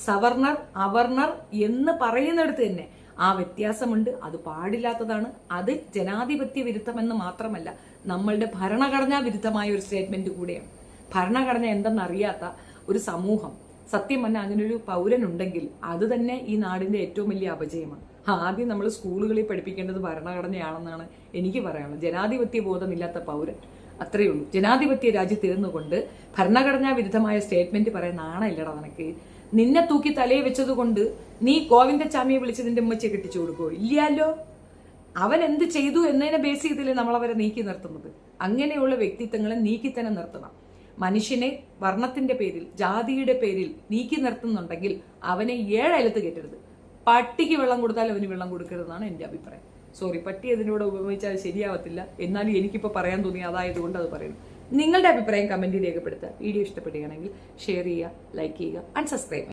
സവർണർ അവർണർ എന്ന് പറയുന്നിടത്ത് തന്നെ ആ വ്യത്യാസമുണ്ട്. അത് പാടില്ലാത്തതാണ്. അത് ജനാധിപത്യ വിരുദ്ധമെന്ന് മാത്രമല്ല, നമ്മളുടെ ഭരണഘടനാ വിരുദ്ധമായ ഒരു സ്റ്റേറ്റ്മെന്റ് കൂടെയാണ്. ഭരണഘടന എന്തെന്നറിയാത്ത ഒരു സമൂഹം, സത്യം പറഞ്ഞാൽ അങ്ങനൊരു പൗരനുണ്ടെങ്കിൽ അത് തന്നെ ഈ നാടിന്റെ ഏറ്റവും വലിയ അപജയമാണ്. ആദ്യം നമ്മൾ സ്കൂളുകളിൽ പഠിപ്പിക്കേണ്ടത് ഭരണഘടനയാണെന്നാണ് എനിക്ക് പറയാനുള്ളത്. ജനാധിപത്യ ബോധമില്ലാത്ത പൗരൻ, അത്രയേ ഉള്ളൂ. ജനാധിപത്യ രാജ്യത്തിരുന്നുകൊണ്ട് ഭരണഘടനാ വിരുദ്ധമായ സ്റ്റേറ്റ്മെന്റ് പറയാൻ നാണമില്ലടാ നിനക്ക്. നിന്നെ തൂക്കി തലയെ വെച്ചത് കൊണ്ട് നീ ഗോവിന്ദച്ചാമിയെ വിളിച്ച് നിന്റെ ഉമ്മച്ചിയെ കെട്ടിച്ചു കൊടുക്കോ? ഇല്ലല്ലോ. അവൻ എന്ത് ചെയ്തു എന്നതിനെ ബേസ് ചെയ്തില്ലേ നമ്മൾ അവരെ നീക്കി നിർത്തുന്നത്. അങ്ങനെയുള്ള വ്യക്തിത്വങ്ങളെ നീക്കി തന്നെ നിർത്തണം. മനുഷ്യനെ വർണ്ണത്തിന്റെ പേരിൽ, ജാതിയുടെ പേരിൽ നീക്കി നിർത്തുന്നുണ്ടെങ്കിൽ അവനെ 7 അയലത്ത് കയറ്റരുത്. പട്ടിക്ക് വെള്ളം കൊടുത്താൽ അവന് വെള്ളം കൊടുക്കരുതെന്നാണ് എൻ്റെ അഭിപ്രായം. സോറി, പട്ടി അതിനോട് ഉപയോഗിച്ചാൽ ശരിയാവത്തില്ല. എന്നാലും എനിക്കിപ്പോൾ പറയാൻ തോന്നി, അതായതുകൊണ്ട് അത് പറയുന്നു. നിങ്ങളുടെ അഭിപ്രായം കമന്റിൽ രേഖപ്പെടുത്തുക. വീഡിയോ ഇഷ്ടപ്പെടുകയാണെങ്കിൽ ഷെയർ ചെയ്യുക, ലൈക്ക് ചെയ്യുക, ആൻഡ് സബ്സ്ക്രൈബ്.